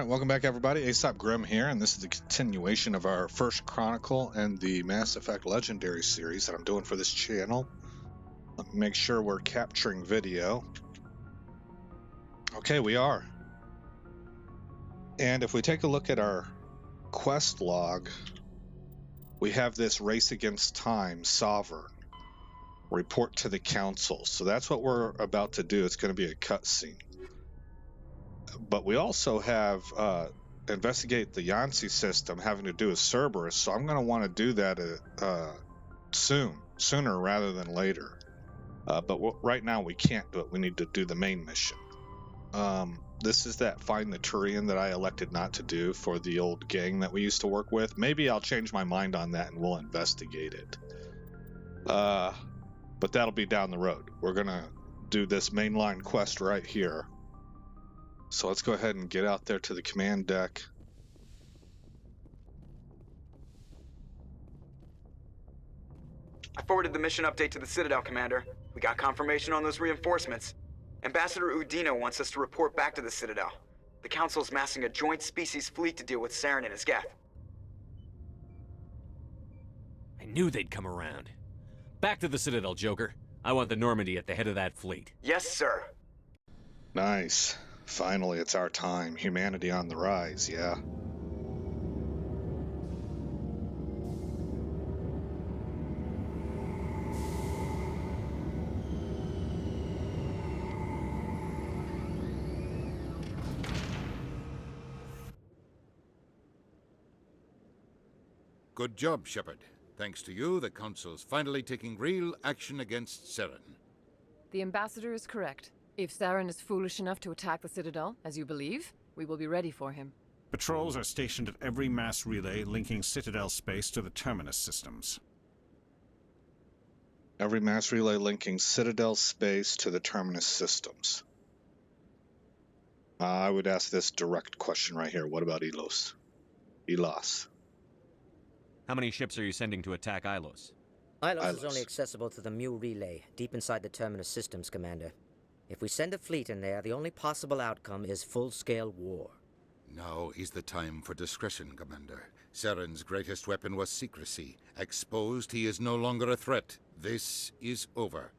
Alright, welcome back everybody. Aesop Grim here, and this is the continuation of our first Chronicle and the Mass Effect Legendary series that I'm doing for this channel. Let me make sure we're capturing video. Okay, we are. And if we take a look at our quest log, we have this race against time, Sovereign. Report to the Council. So that's what we're about to do. It's going to be a cutscene. But we also have investigate the Yancy system having to do with Cerberus, so I'm going to want to do that sooner rather than later. But right now we can't do it. We need to do the main mission. This is that Find the Turian that I elected not to do for the old gang that we used to work with. Maybe I'll change my mind on that and we'll investigate it. But that'll be down the road. We're going to do this mainline quest right here. So let's go ahead and get out there to the command deck. I forwarded the mission update to the Citadel, Commander. We got confirmation on those reinforcements. Ambassador Udina wants us to report back to the Citadel. The Council's massing a joint species fleet to deal with Saren and his Geth. I knew they'd come around. Back to the Citadel, Joker. I want the Normandy at the head of that fleet. Yes, sir. Nice. Finally, it's our time. Humanity on the rise, yeah. Good job, Shepard. Thanks to you, the Council's finally taking real action against Saren. The Ambassador is correct. If Saren is foolish enough to attack the Citadel, as you believe, we will be ready for him. Patrols are stationed at every mass relay linking Citadel space to the Terminus systems. Every mass relay linking Citadel space to the Terminus systems. I would ask this direct question right here. What about Elias? How many ships are you sending to attack Ilos? Ilos is only accessible to the Mu relay, deep inside the Terminus systems, Commander. If we send a fleet in there, the only possible outcome is full-scale war. Now is the time for discretion, Commander. Saren's greatest weapon was secrecy. Exposed, he is no longer a threat. This is over.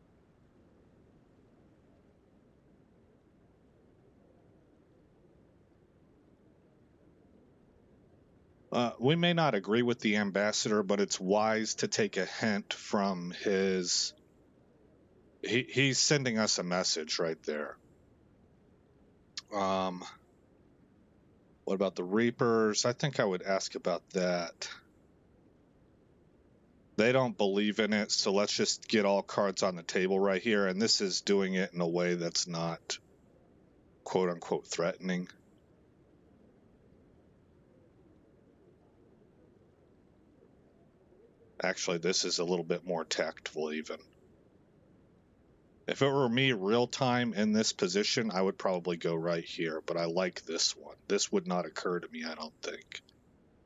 We may not agree with the Ambassador, but it's wise to take a hint from his... He's sending us a message right there. What about the Reapers? I think I would ask about that. They don't believe in it, so let's just get all cards on the table right here. And this is doing it in a way that's not quote-unquote threatening. Actually, this is a little bit more tactful even. If it were me real time in this position, I would probably go right here, but I like this one. This would not occur to me, I don't think.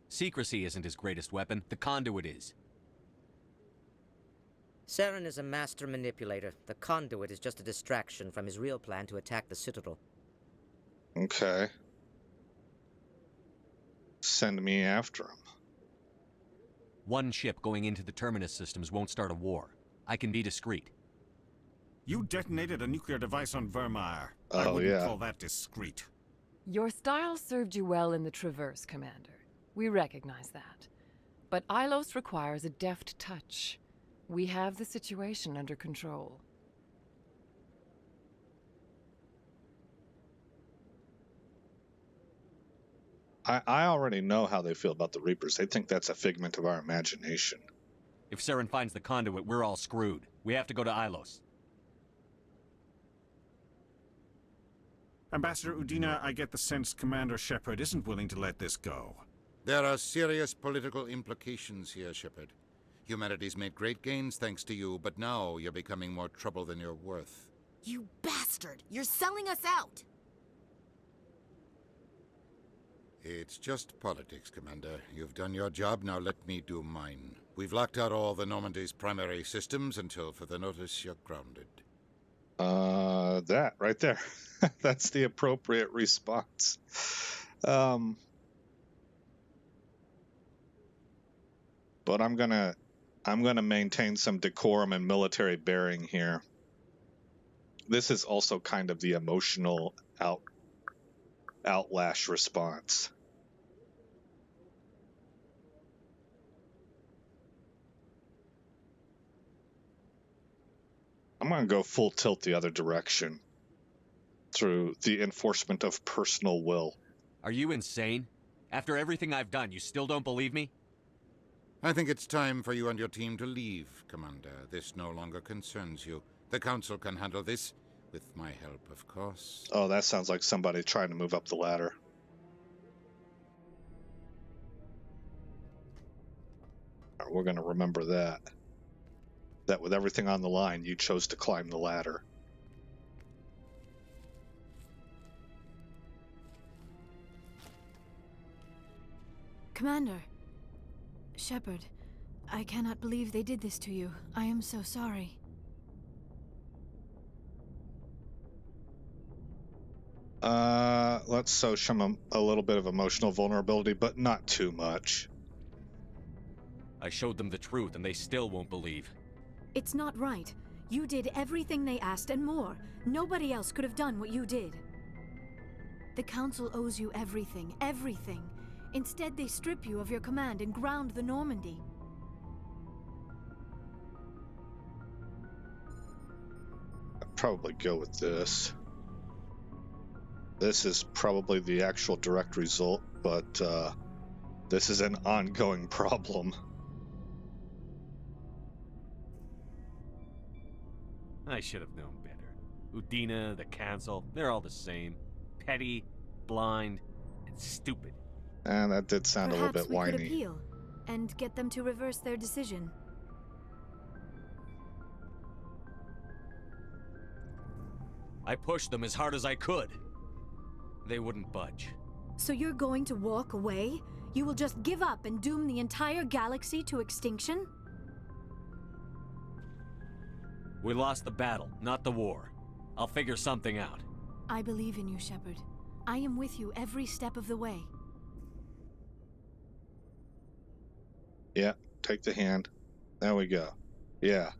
Secrecy isn't his greatest weapon. The conduit is. Saren is a master manipulator. The conduit is just a distraction from his real plan to attack the Citadel. Okay. Send me after him. One ship going into the Terminus systems won't start a war. I can be discreet. You detonated a nuclear device on Vermeer. Oh, I wouldn't yeah. call that discreet. Your style served you well in the Traverse, Commander. We recognize that. But Ilos requires a deft touch. We have the situation under control. I already know how they feel about the Reapers. They think that's a figment of our imagination. If Saren finds the conduit, we're all screwed. We have to go to Ilos. Ambassador Udina, I get the sense Commander Shepard isn't willing to let this go. There are serious political implications here, Shepard. Humanity's made great gains thanks to you, but now you're becoming more trouble than you're worth. You bastard! You're selling us out! It's just politics, Commander. You've done your job, now let me do mine. We've locked out all the Normandy's primary systems until further notice you're grounded. That right there. That's the appropriate response. But I'm gonna maintain some decorum and military bearing here. This is also kind of the emotional outlash response. I'm gonna go full tilt the other direction through the enforcement of personal will. Are you insane? After everything I've done, you still don't believe me? I think it's time for you and your team to leave, Commander. This no longer concerns you. The Council can handle this, with my help, of course. Oh, that sounds like somebody trying to move up the ladder. We're gonna remember that. That with everything on the line, you chose to climb the ladder. Commander. Shepard, I cannot believe they did this to you. I am so sorry. Let's show some a little bit of emotional vulnerability, but not too much. I showed them the truth and they still won't believe. It's not right. You did everything they asked and more. Nobody else could have done what you did. The Council owes you everything, everything. Instead, they strip you of your command and ground the Normandy. I'd probably go with this. This is probably the actual direct result, but this is an ongoing problem. I should have known better. Udina, the Council, they're all the same. Petty, blind, and stupid. And that did sound a little bit whiny. Perhaps we could appeal and get them to reverse their decision. I pushed them as hard as I could. They wouldn't budge. So you're going to walk away? You will just give up and doom the entire galaxy to extinction? We lost the battle, not the war. I'll figure something out. I believe in you, Shepard. I am with you every step of the way. Yeah, take the hand. There we go. Yeah.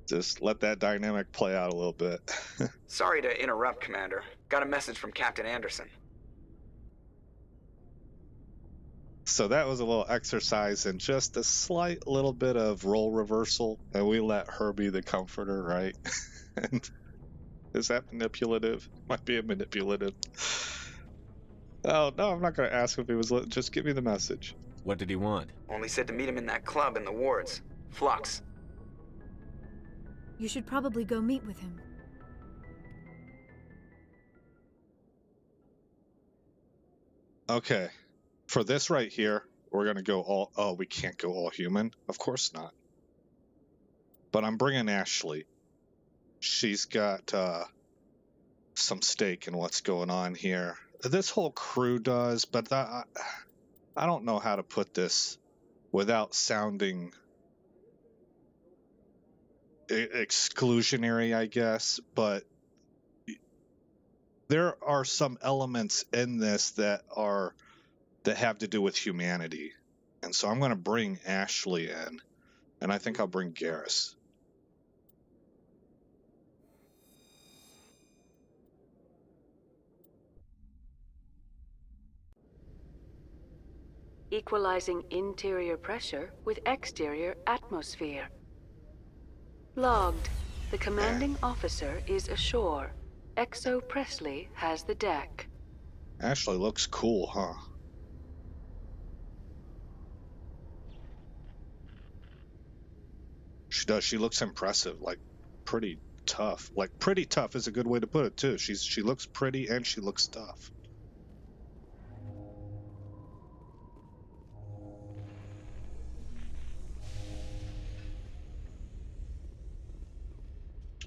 Just let that dynamic play out a little bit. Sorry to interrupt, Commander. Got a message from Captain Anderson. So that was a little exercise in just a slight little bit of role reversal, and we let her be the comforter, right? And is that manipulative? Might be a manipulative. Oh, no, I'm not going to ask if he was... Just give me the message. What did he want? Only said to meet him in that club in the wards. Flux. You should probably go meet with him. Okay. For this right here, we're going to go all... Oh, we can't go all human? Of course not. But I'm bringing Ashley. She's got some stake in what's going on here. This whole crew does, but I don't know how to put this without sounding exclusionary, I guess. But there are some elements in this that have to do with humanity. And so I'm going to bring Ashley in, and I think I'll bring Garrus. Equalizing interior pressure with exterior atmosphere. Logged. The commanding officer is ashore. Exo Presley has the deck. Ashley looks cool, huh? She does. She looks impressive, like pretty tough. Like pretty tough is a good way to put it too. She looks pretty and she looks tough.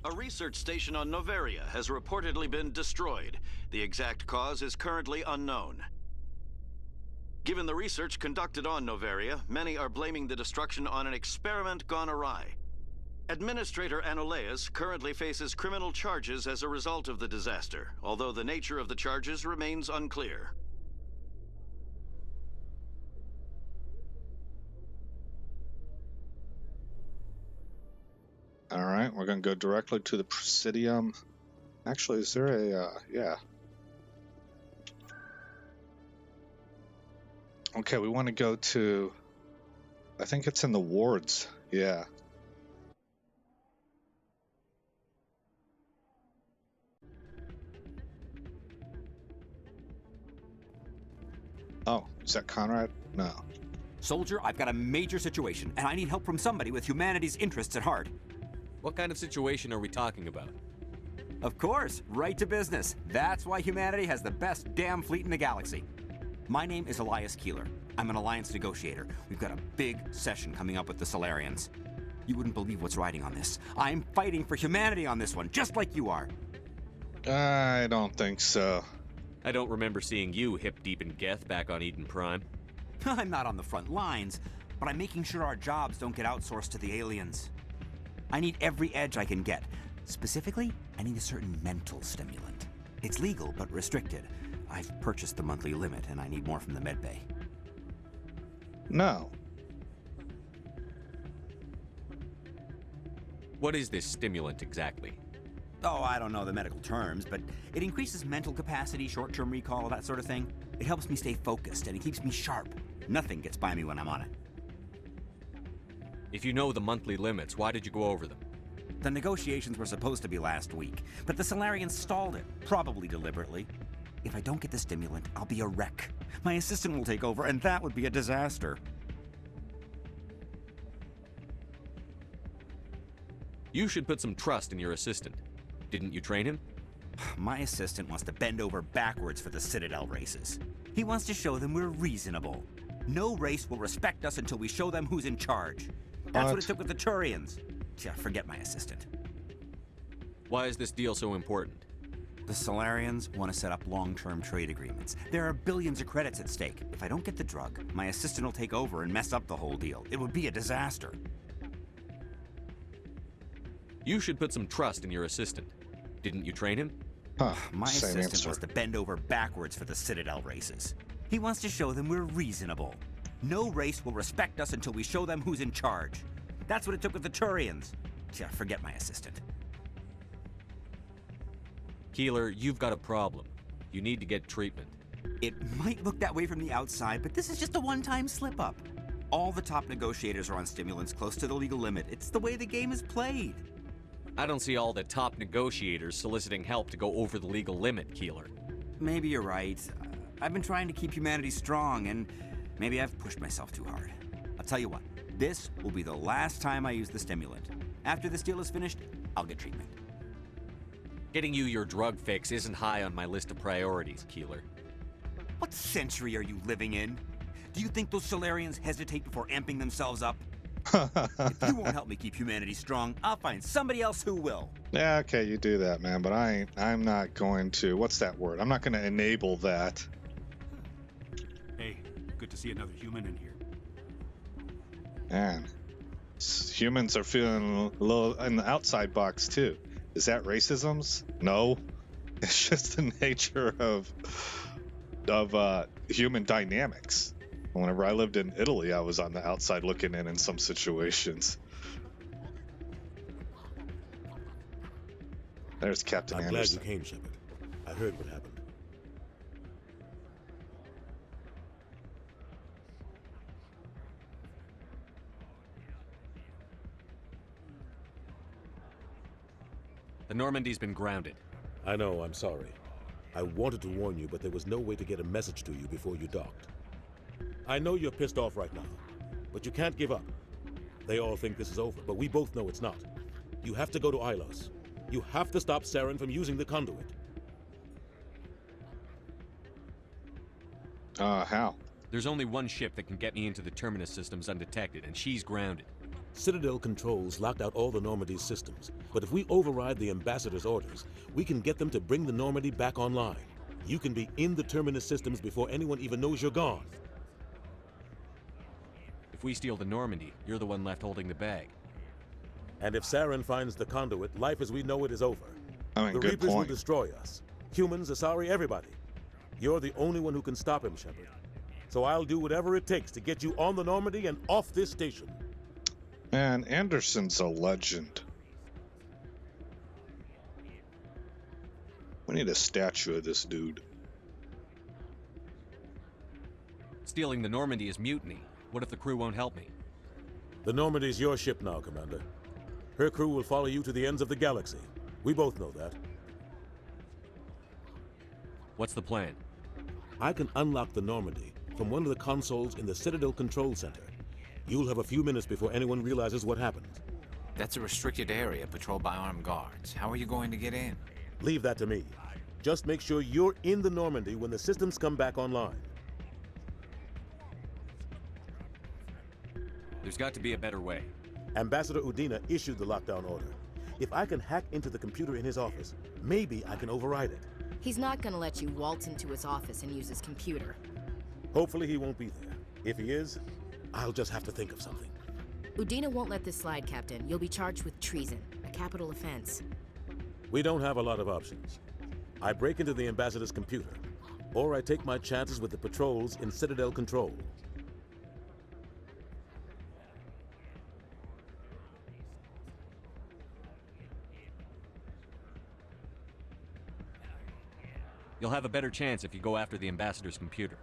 A research station on Noveria has reportedly been destroyed. The exact cause is currently unknown. Given the research conducted on Noveria, many are blaming the destruction on an experiment gone awry. Administrator Elias currently faces criminal charges as a result of the disaster, although the nature of the charges remains unclear. All right, we're going to go directly to the Presidium. Actually, is there a, yeah. Okay, we want to go to, I think it's in the wards, yeah. Oh, is that Conrad? No. Soldier, I've got a major situation, and I need help from somebody with humanity's interests at heart. What kind of situation are we talking about? Of course, right to business. That's why humanity has the best damn fleet in the galaxy. My name is Elias Keeler. I'm an alliance negotiator. We've got a big session coming up with the Solarians. You wouldn't believe what's riding on this. I'm fighting for humanity on this one, just like you are. I don't think so. I don't remember seeing you hip-deep in Geth back on Eden Prime. I'm not on the front lines, but I'm making sure our jobs don't get outsourced to the aliens. I need every edge I can get. Specifically, I need a certain mental stimulant. It's legal, but restricted. I've purchased the monthly limit, and I need more from the medbay. No. What is this stimulant exactly? Oh, I don't know the medical terms, but it increases mental capacity, short-term recall, that sort of thing. It helps me stay focused, and it keeps me sharp. Nothing gets by me when I'm on it. If you know the monthly limits, why did you go over them? The negotiations were supposed to be last week, but the Solarians stalled it, probably deliberately. If I don't get the stimulant, I'll be a wreck. My assistant will take over, and that would be a disaster. You should put some trust in your assistant. Didn't you train him? My assistant wants to bend over backwards for the Citadel races. He wants to show them we're reasonable. No race will respect us until we show them who's in charge. That's what it took with the Turians. Yeah, forget my assistant. Why is this deal so important? The Solarians want to set up long-term trade agreements. There are billions of credits at stake. If I don't get the drug, my assistant will take over and mess up the whole deal. It would be a disaster. You should put some trust in your assistant. Didn't you train him? Huh, my assistant wants to bend over backwards for the Citadel races. He wants to show them we're reasonable. No race will respect us until we show them who's in charge. That's what it took with the Turians. Yeah, forget my assistant. Keeler, you've got a problem. You need to get treatment. It might look that way from the outside, but this is just a one-time slip-up. All the top negotiators are on stimulants close to the legal limit. It's the way the game is played. I don't see all the top negotiators soliciting help to go over the legal limit, Keeler. Maybe you're right. I've been trying to keep humanity strong, and maybe I've pushed myself too hard. I'll tell you what, this will be the last time I use the stimulant. After this deal is finished, I'll get treatment. Getting you your drug fix isn't high on my list of priorities, Keeler. What century are you living in? Do you think those Solarians hesitate before amping themselves up? If you won't help me keep humanity strong, I'll find somebody else who will. Yeah, okay, you do that, man, but I'm not going to, what's that word? I'm not going to enable that. Hey, good to see another human in here. Man, humans are feeling a little in the outside box, too. Is that racism's? No. It's just the nature of human dynamics. Whenever I lived in Italy, I was on the outside looking in some situations. There's Captain Anderson. I'm glad you came, Shepard. I heard what happened. The Normandy's been grounded. I know, I'm sorry. I wanted to warn you, but there was no way to get a message to you before you docked. I know you're pissed off right now, but you can't give up. They all think this is over, but we both know it's not. You have to go to Elias. You have to stop Saren from using the conduit. How? There's only one ship that can get me into the Terminus systems undetected, and she's grounded. Citadel controls locked out all the Normandy's systems, but if we override the Ambassador's orders, we can get them to bring the Normandy back online. You can be in the Terminus systems before anyone even knows you're gone. If we steal the Normandy, you're the one left holding the bag. And if Saren finds the conduit, life as we know it is over. I mean, the good Reapers will point. destroy us. Humans, Asari, everybody. You're the only one who can stop him, Shepard. So I'll do whatever it takes to get you on the Normandy and off this station. Man, Anderson's a legend. We need a statue of this dude. Stealing the Normandy is mutiny. What if the crew won't help me? The Normandy's your ship now, Commander. Her crew will follow you to the ends of the galaxy. We both know that. What's the plan? I can unlock the Normandy from one of the consoles in the Citadel Control Center. You'll have a few minutes before anyone realizes what happened. That's a restricted area patrolled by armed guards. How are you going to get in? Leave that to me. Just make sure you're in the Normandy when the systems come back online. There's got to be a better way. Ambassador Udina issued the lockdown order. If I can hack into the computer in his office, maybe I can override it. He's not gonna let you waltz into his office and use his computer. Hopefully he won't be there. If he is, I'll just have to think of something. Udina won't let this slide, Captain. You'll be charged with treason, a capital offense. We don't have a lot of options. I break into the Ambassador's computer, or I take my chances with the patrols in Citadel Control. You'll have a better chance if you go after the Ambassador's computer.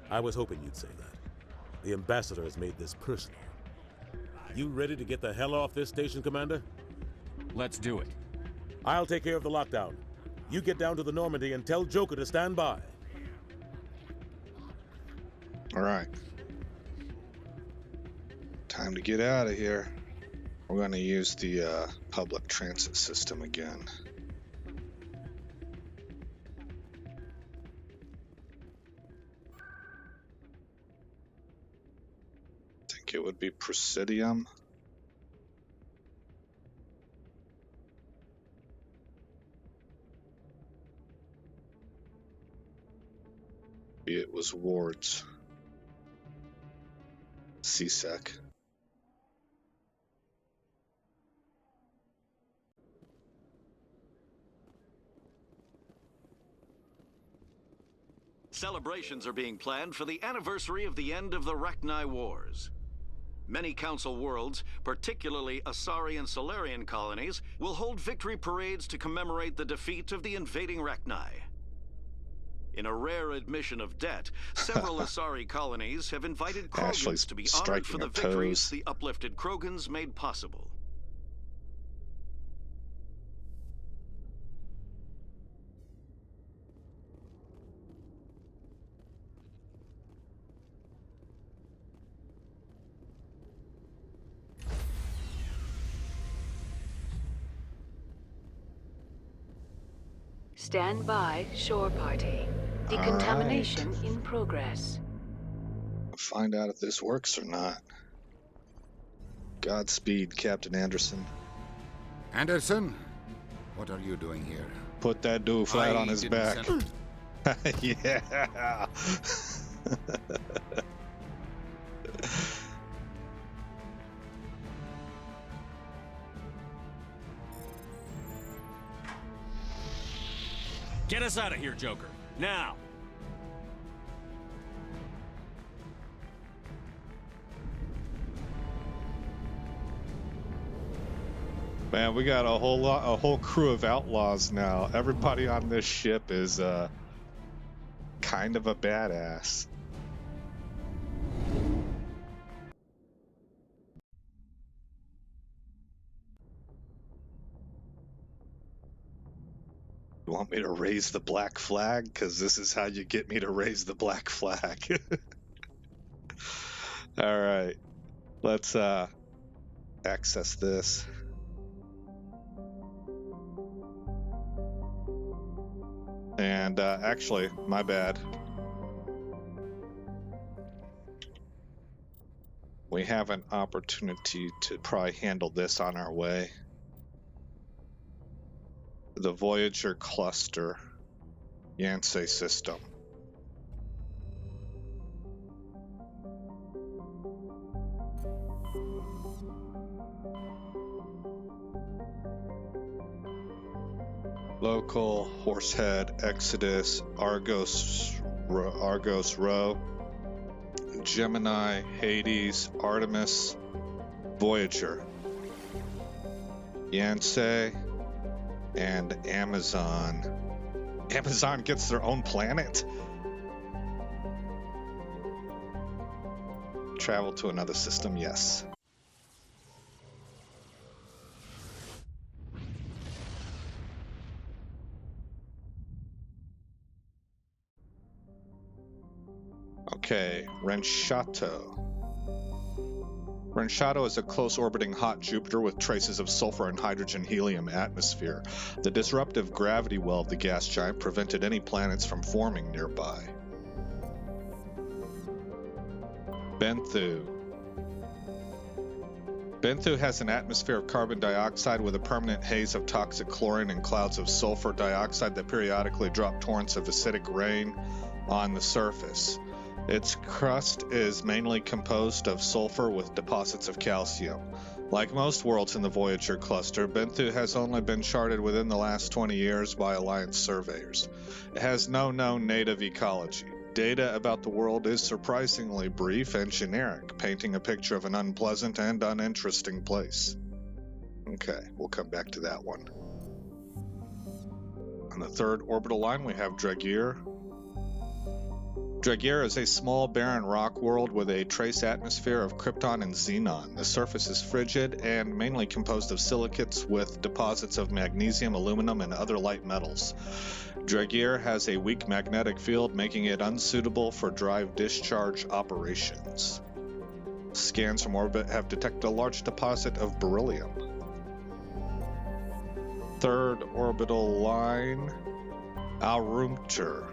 I was hoping you'd say that. The Ambassador has made this personal. You ready to get the hell off this station, Commander? Let's do it. I'll take care of the lockdown. You get down to the Normandy and tell Joker to stand by. All right. Time to get out of here. We're going to use the public transit system again. I think it would be Presidium. It was Ward's. CSEC. Celebrations are being planned for the anniversary of the end of the Rachni Wars. Many Council worlds, particularly Asari and Solarian colonies, will hold victory parades to commemorate the defeat of the invading Rachni. In a rare admission of debt, several Asari colonies have invited Krogans to be honored for the victories the uplifted Krogans made possible. Stand by, shore party. Decontamination in progress. Find out if this works or not. Godspeed, Captain Anderson. Anderson? What are you doing here? Put that dude flat on his back. Yeah. Get us out of here, Joker. Now! Man, we got a whole crew of outlaws now. Everybody on this ship is kind of a badass. You want me to raise the black flag? Because this is how you get me to raise the black flag. All right, let's access this. And actually, my bad. We have an opportunity to probably handle this on our way. The Voyager cluster, Yansei system. Local, Horsehead, Exodus, Argos Rho, Gemini, Hades, Artemis, Voyager, Yansei, and Amazon. Amazon gets their own planet? Travel to another system, yes. Okay, Renchato. Renchato is a close-orbiting hot Jupiter with traces of sulfur and hydrogen-helium atmosphere. The disruptive gravity well of the gas giant prevented any planets from forming nearby. Benthu. Benthu has an atmosphere of carbon dioxide with a permanent haze of toxic chlorine and clouds of sulfur dioxide that periodically drop torrents of acidic rain on the surface. Its crust is mainly composed of sulfur with deposits of calcium. Like most worlds in the Voyager cluster, Benthu has only been charted within the last 20 years by Alliance surveyors. It has no known native ecology. Data about the world is surprisingly brief and generic, painting a picture of an unpleasant and uninteresting place. Okay, we'll come back to that one. On the third orbital line, we have Dragier. Dragier is a small, barren rock world with a trace atmosphere of krypton and xenon. The surface is frigid and mainly composed of silicates with deposits of magnesium, aluminum, and other light metals. Dragier has a weak magnetic field, making it unsuitable for drive-discharge operations. Scans from orbit have detected a large deposit of beryllium. Third orbital line, Alrumter.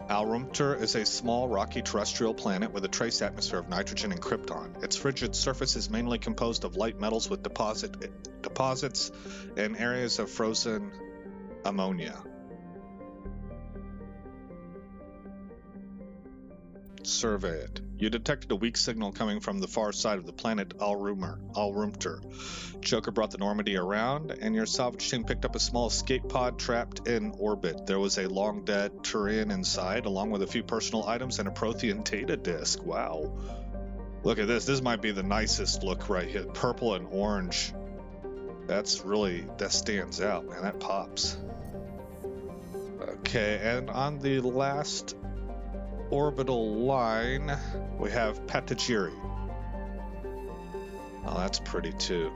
Alrumter is a small, rocky terrestrial planet with a trace atmosphere of nitrogen and krypton. Its frigid surface is mainly composed of light metals with deposits and areas of frozen ammonia. Survey it. You detected a weak signal coming from the far side of the planet Alrumter. Joker brought the Normandy around, and your salvage team picked up a small escape pod trapped in orbit. There was a long-dead Turian inside, along with a few personal items and a Prothean data disk. Wow. Look at this. This might be the nicest look right here. Purple and orange. That stands out, man. That pops. Okay, and on the last orbital line, we have Patagiri. Oh, that's pretty too.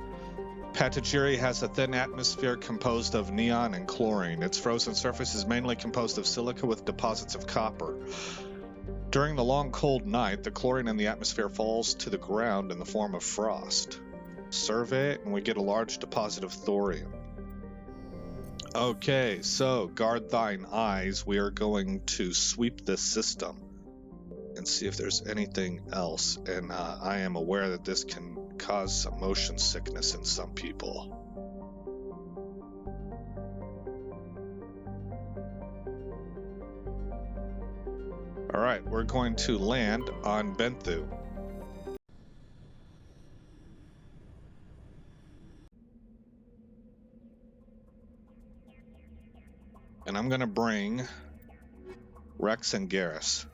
Patagiri has a thin atmosphere composed of neon and chlorine. Its frozen surface is mainly composed of silica with deposits of copper. During the long cold night, the chlorine in the atmosphere falls to the ground in the form of frost. Survey it, and we get a large deposit of thorium. Okay, so guard thine eyes. We are going to sweep this system and see if there's anything else. And I am aware that this can cause some motion sickness in some people. All right, we're going to land on Benthu. And I'm going to bring Rex and Garrus.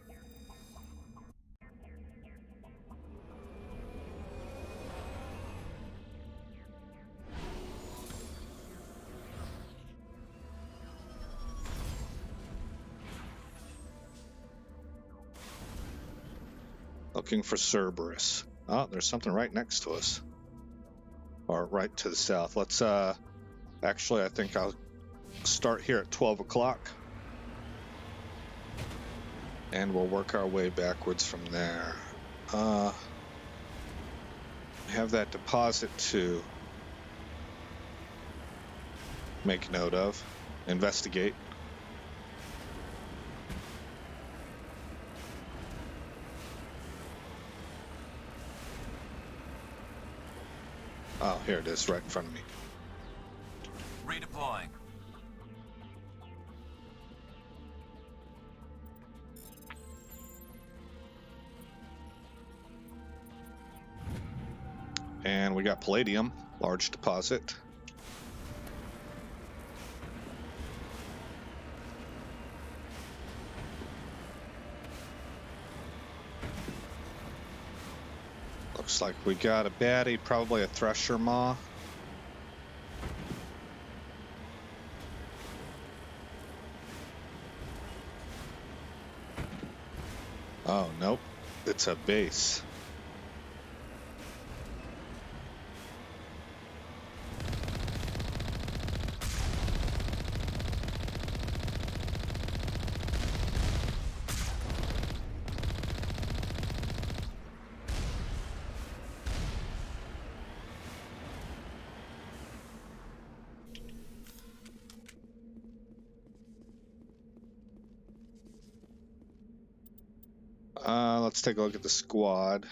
Looking for Cerberus. Oh, there's something right next to us. Or right to the south. Let's, actually, I think I'll start here at 12 o'clock. And we'll work our way backwards from there. We have that deposit to make note of. Investigate. Oh, here it is, right in front of me. Redeploying. And we got palladium, large deposit. Looks like we got a baddie, probably a thresher maw. Oh, nope. It's a base. Let's take a look at the squad.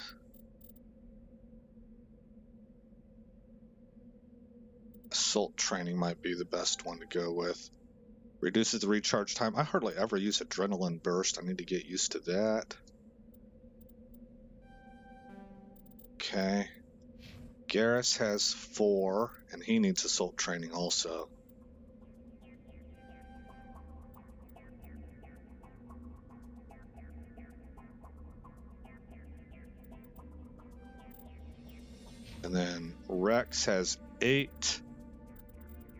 Assault training might be the best one to go with. Reduces the recharge time. I hardly ever use adrenaline burst. I need to get used to that. Okay. Garrus has 4, and he needs assault training also. And then Rex has 8.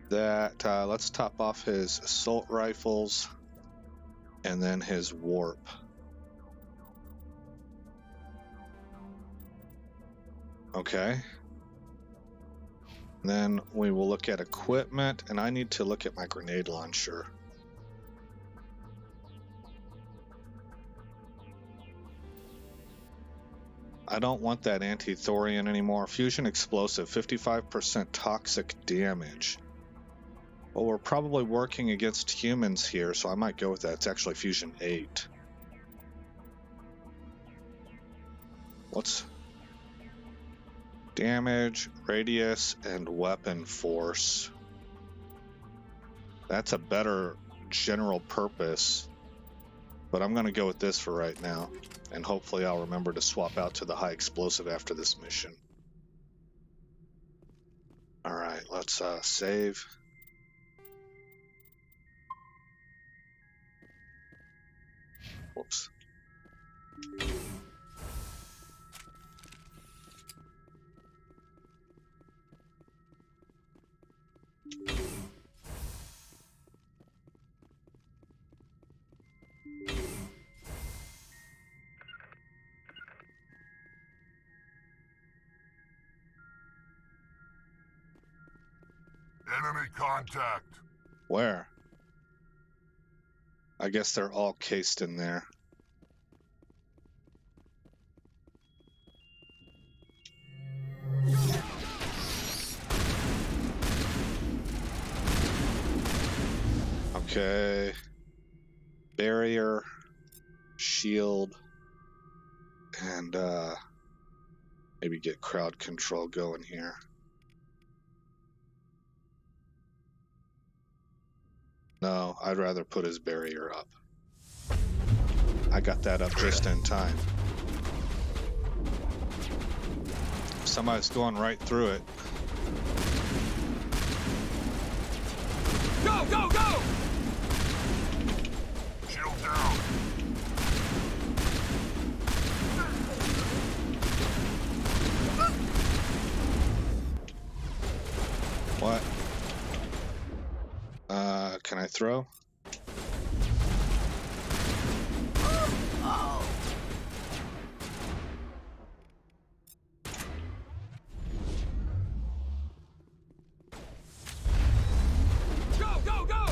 That let's top off his assault rifles and then his warp. Okay. And then we will look at equipment, and I need to look at my grenade launcher. I don't want that anti-thorium anymore. Fusion explosive, 55% toxic damage. Well, we're probably working against humans here, so I might go with that. It's actually Fusion 8. What's damage, radius, and weapon force? That's a better general purpose, but I'm going to go with this for right now, and hopefully I'll remember to swap out to the high explosive after this mission. Alright, let's save. Whoops. Enemy contact. Where? I guess they're all cased in there. Okay. Barrier, shield, and maybe get crowd control going here. No, I'd rather put his barrier up. I got that up just in time. Somebody's going right through it. Go, go, go! Shield down. What? Can I throw? Go, go, go!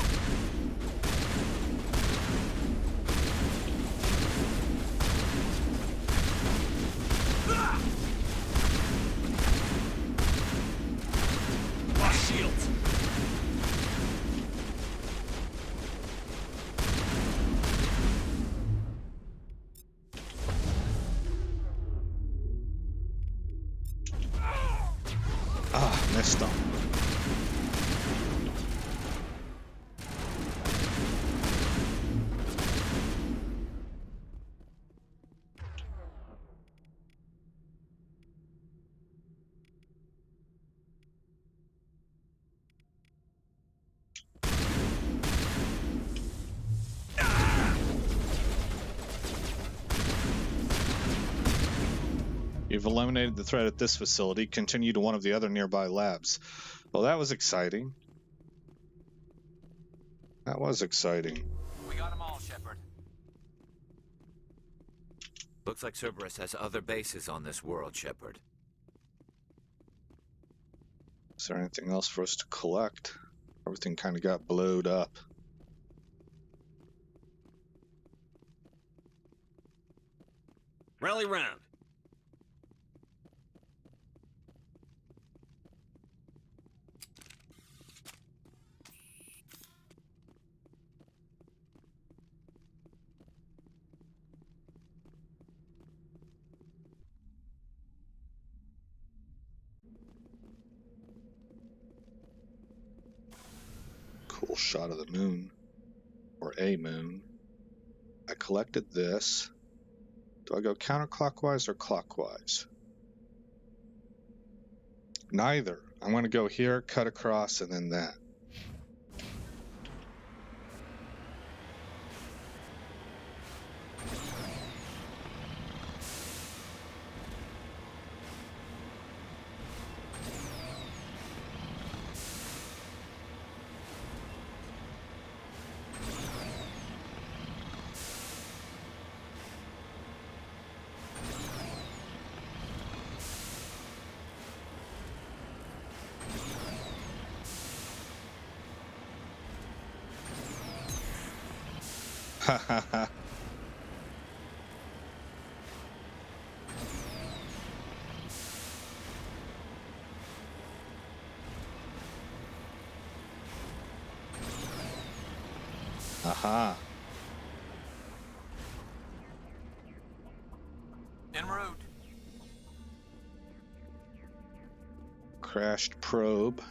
Lost shields. Missed them. You've eliminated the threat at this facility. Continue to one of the other nearby labs. Well, that was exciting. That was exciting. We got them all, Shepard. Looks like Cerberus has other bases on this world, Shepard. Is there anything else for us to collect? Everything kind of got blowed up. Rally round. Cool shot of the moon. Or a moon. I collected this. Do I go counterclockwise or clockwise? Neither. I'm going to go here, cut across, and then that. Ha ha ha. Aha. En route. Crashed probe.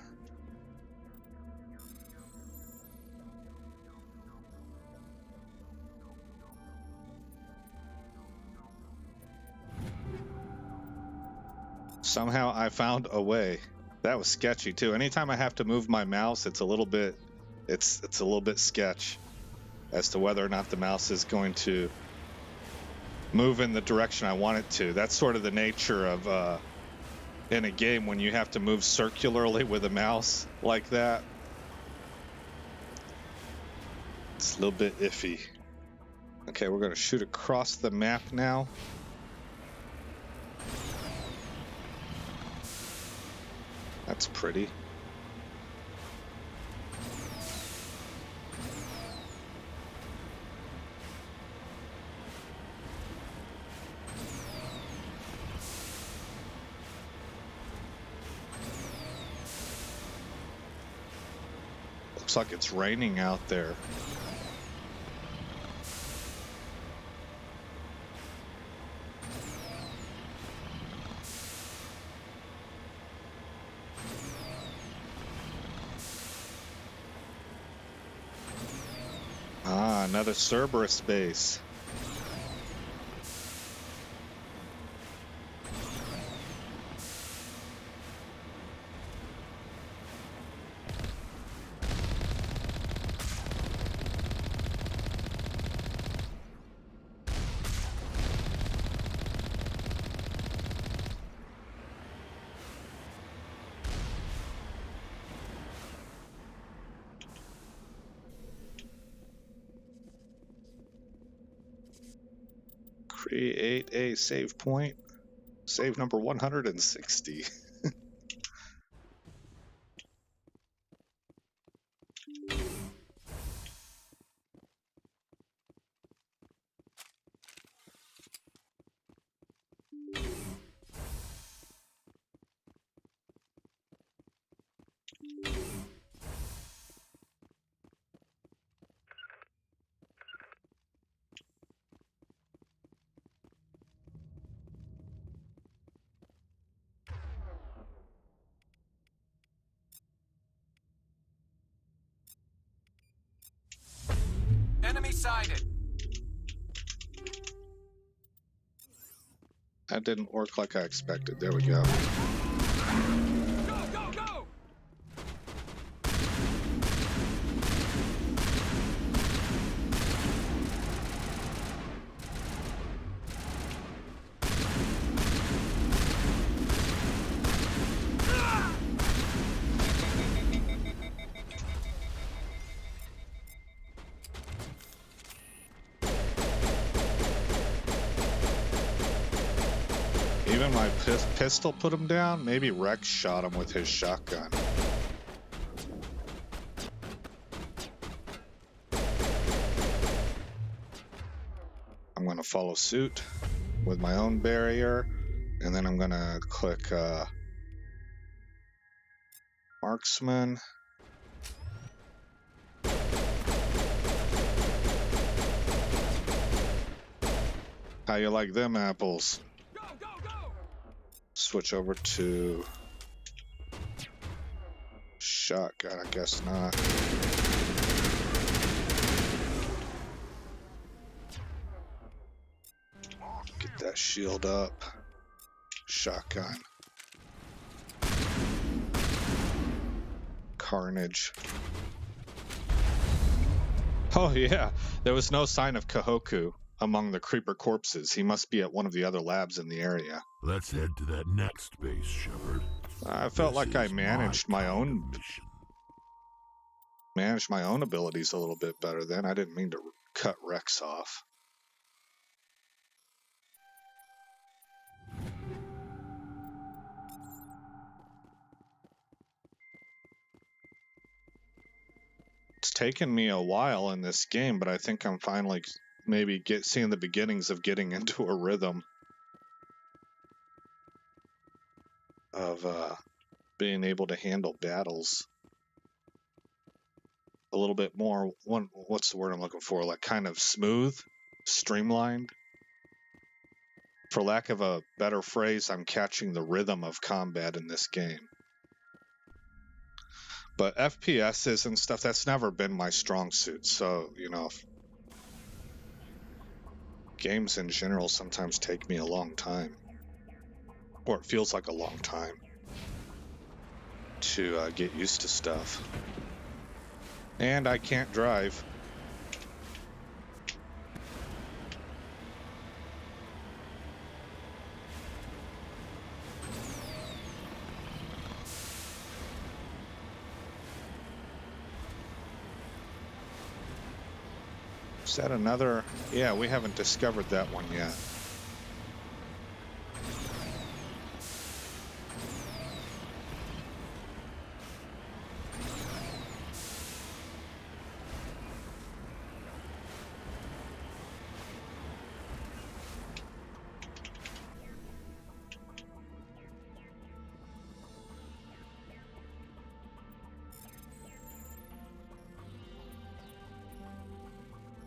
Somehow I found a way. That was sketchy too. Anytime I have to move my mouse, it's a little bit sketch as to whether or not the mouse is going to move in the direction I want it to. That's sort of the nature of in a game when you have to move circularly with a mouse like that. It's a little bit iffy. Okay, we're going to shoot across the map now. That's pretty. Looks like it's raining out there. Ah, another Cerberus base. Create a save point. Save number 160. Enemy sighted. That didn't work like I expected. There we go. Go, go, go! Even my pistol put him down? Maybe Rex shot him with his shotgun. I'm going to follow suit with my own barrier, and then I'm going to click marksman. How you like them apples? Switch over to shotgun, I guess not. Get that shield up. Shotgun. Carnage. Oh yeah, there was no sign of Kahoku among the creeper corpses. He must be at one of the other labs in the area. Let's head to that next base, Shepard. I felt like I managed my own abilities a little bit better then. I didn't mean to cut Rex off. It's taken me a while in this game, but I think I'm finally maybe seeing the beginnings of getting into a rhythm of being able to handle battles a little bit more. What's the word I'm looking for? Like kind of smooth, streamlined. For lack of a better phrase, I'm catching the rhythm of combat in this game. But FPSs and stuff, that's never been my strong suit. So, you know, games in general sometimes take me a long time. Or it feels like a long time to get used to stuff. And I can't drive. Is that another? Yeah, we haven't discovered that one yet.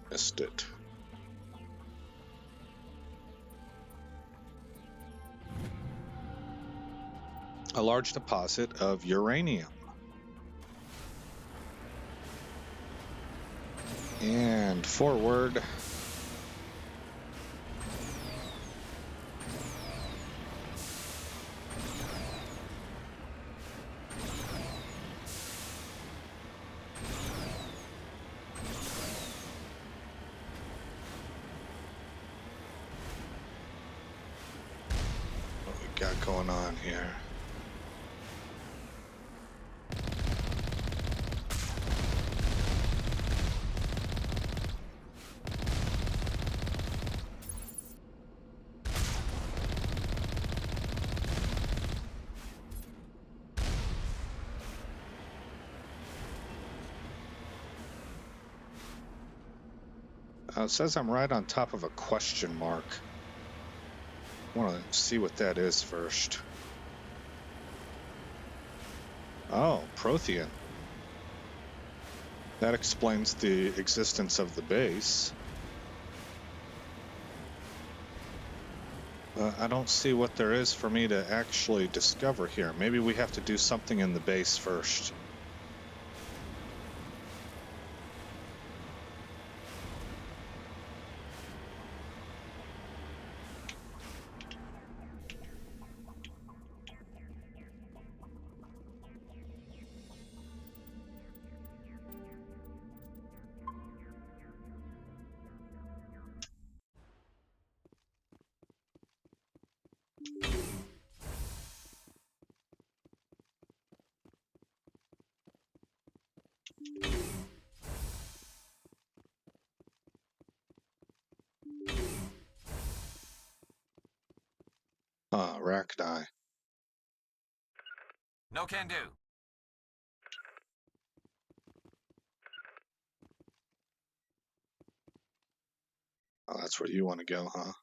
Missed it. A large deposit of uranium. And forward. Got going on here. It says I'm right on top of a question mark. I want to see what that is first. Oh, Prothean. That explains the existence of the base. I don't see what there is for me to actually discover here. Maybe we have to do something in the base first. Arachni. No can do. Oh, that's where you want to go, huh?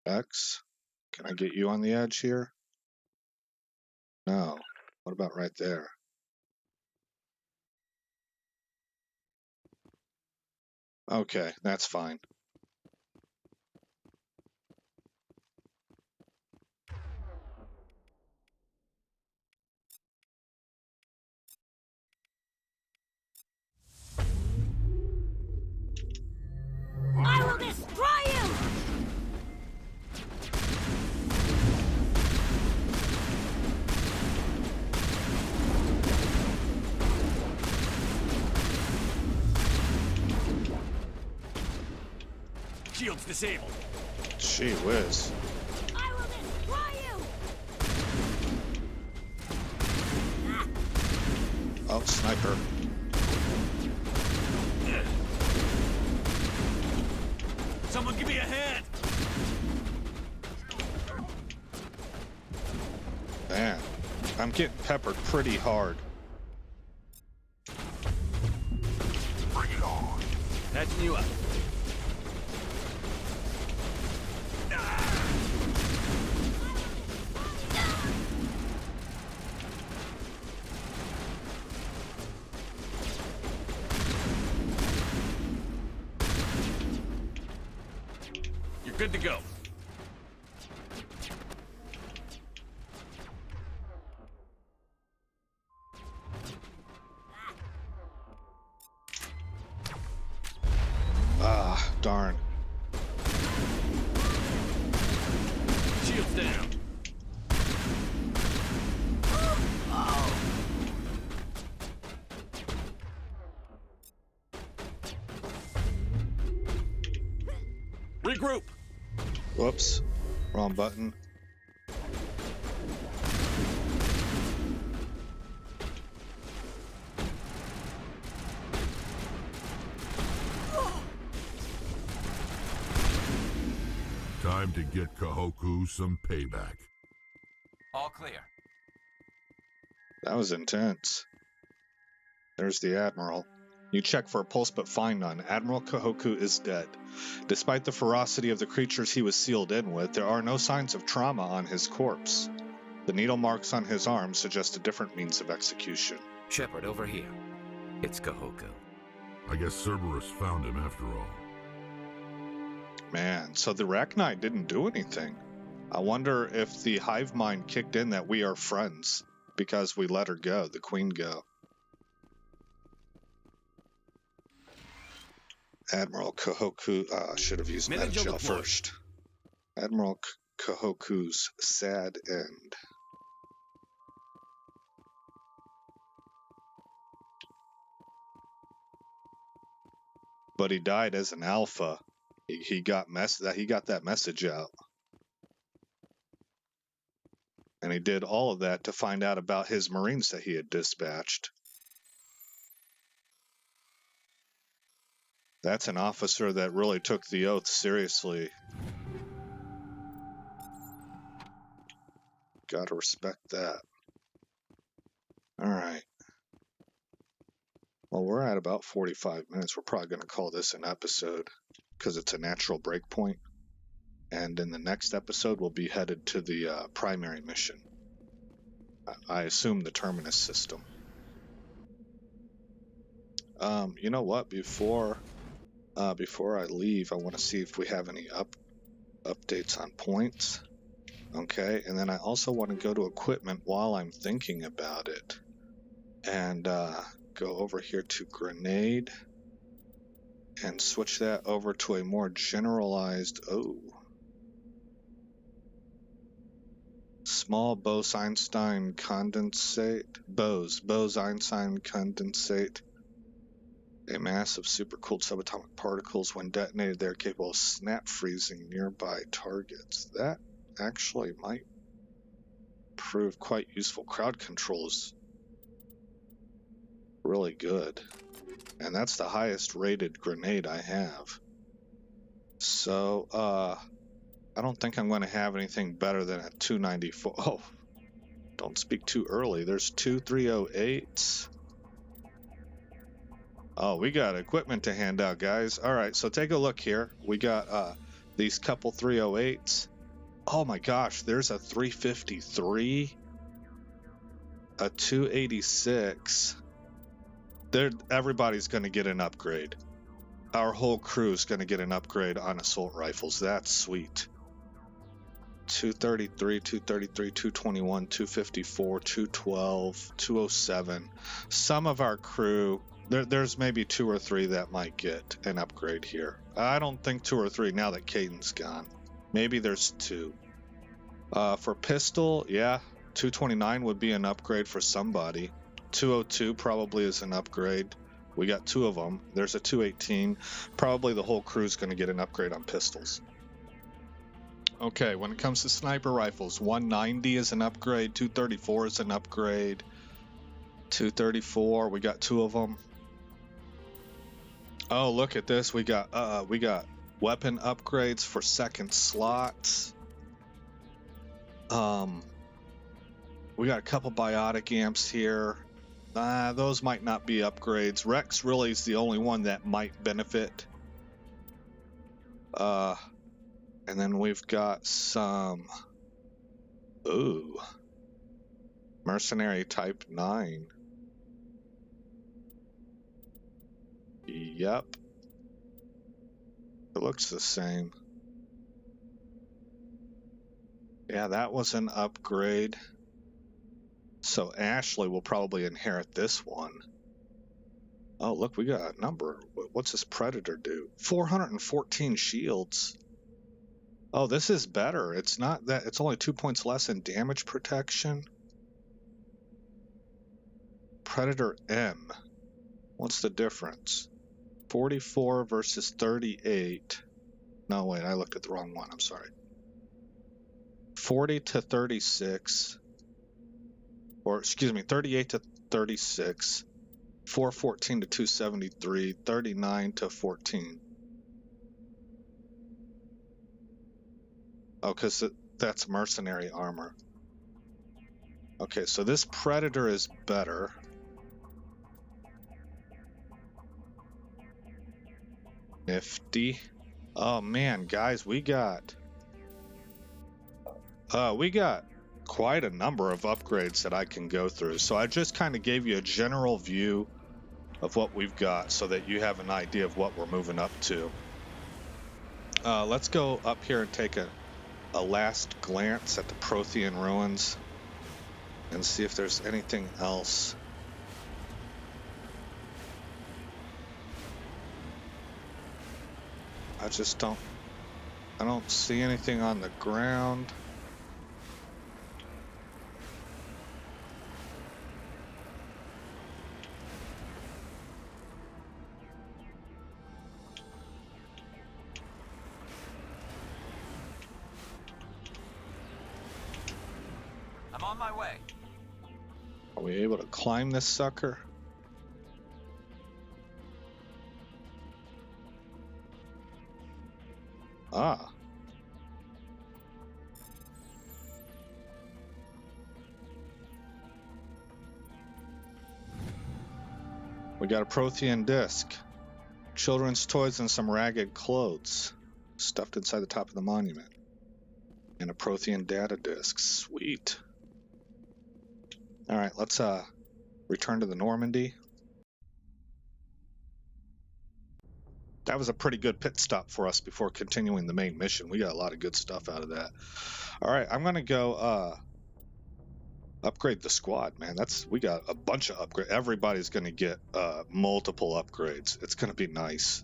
X? Can I get you on the edge here? No. What about right there? Okay, that's fine. I will destroy you! Shield's disabled. Gee whiz. I will destroy you! Oh, sniper. Someone give me a hand! Man, I'm getting peppered pretty hard. Bring it on. Patching you up. You're good to go. Ah, darn. Shield's down. Regroup. Whoops. Wrong button. Time to get Kahoku some payback. All clear. That was intense. There's the Admiral. You check for a pulse but find none. Admiral Kahoku is dead. Despite the ferocity of the creatures he was sealed in with, there are no signs of trauma on his corpse. The needle marks on his arm suggest a different means of execution. Shepard, over here. It's Kahoku. I guess Cerberus found him after all. Man, so the Arachni didn't do anything. I wonder if the hive mind kicked in that we are friends because we let her go, the queen go. Admiral Kahoku, should have used Metagel first. Admiral Kahoku's sad end. But he died as an alpha. He got that message out. And he did all of that to find out about his Marines that he had dispatched. That's an officer that really took the oath seriously. Gotta respect that. Alright. Well, we're at about 45 minutes. We're probably going to call this an episode because it's a natural break point. And in the next episode, we'll be headed to the primary mission. I assume the Terminus system. You know what? Before I leave, I want to see if we have any updates on points. Okay, and then I also want to go to equipment while I'm thinking about it. And go over here to grenade. And switch that over to a more generalized... Small Bose-Einstein condensate. Bose-Einstein condensate. A mass of supercooled subatomic particles. When detonated, they are capable of snap freezing nearby targets. That actually might prove quite useful. Crowd control is really good. And that's the highest rated grenade I have. So, I don't think I'm going to have anything better than a 294. Oh, don't speak too early. There's two 308s. Oh, we got equipment to hand out, guys. All right, so take a look here. We got these couple 308s. Oh my gosh, there's a 353, a 286. Everybody's going to get an upgrade. Our whole crew is going to get an upgrade on assault rifles. That's sweet. 233, 233, 221, 254, 212, 207. Some of our crew, there's maybe 2 or 3 that might get an upgrade here. I don't think 2 or 3 now that Caden's gone. Maybe there's 2. For pistol, yeah, 229 would be an upgrade for somebody. 202 probably is an upgrade. We got 2 of them. There's a 218. Probably the whole crew's going to get an upgrade on pistols. Okay, when it comes to sniper rifles, 190 is an upgrade. 234 is an upgrade. 234, we got 2 of them. Oh, look at this. We got weapon upgrades for second slots. We got a couple biotic amps here. Those might not be upgrades. Rex really is the only one that might benefit. And then we've got some... Ooh. Mercenary Type 9. Yep. It looks the same. Yeah, that was an upgrade. So Ashley will probably inherit this one. Oh, look, we got a number. What's this Predator do? 414 shields. Oh, this is better. It's not that. It's only 2 points less in damage protection. Predator M. What's the difference? 44 versus 38. No, wait, I looked at the wrong one. I'm sorry. 40 to 36. Or, excuse me, 38 to 36. 414 to 273. 39 to 14. Oh, because that's mercenary armor. Okay, so this Predator is better. Nifty. Oh man, guys, we got quite a number of upgrades that I can go through. So I just kind of gave you a general view of what we've got so that you have an idea of what we're moving up to. Let's go up here and take a last glance at the Prothean ruins and see if there's anything else. I don't see anything on the ground. I'm on my way. Are we able to climb this sucker? Ah. We got a Prothean disc. Children's toys and some ragged clothes stuffed inside the top of the monument. And a Prothean data disc. Sweet. All right, let's return to the Normandy. That was a pretty good pit stop for us before continuing the main mission. We got a lot of good stuff out of that. All right, I'm gonna go upgrade the squad, man. We got a bunch of upgrades. Everybody's gonna get multiple upgrades. It's gonna be nice.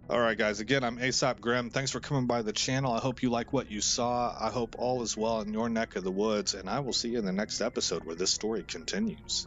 All right, guys. Again, I'm Aesop Grimm. Thanks for coming by the channel. I hope you like what you saw. I hope all is well in your neck of the woods, and I will see you in the next episode where this story continues.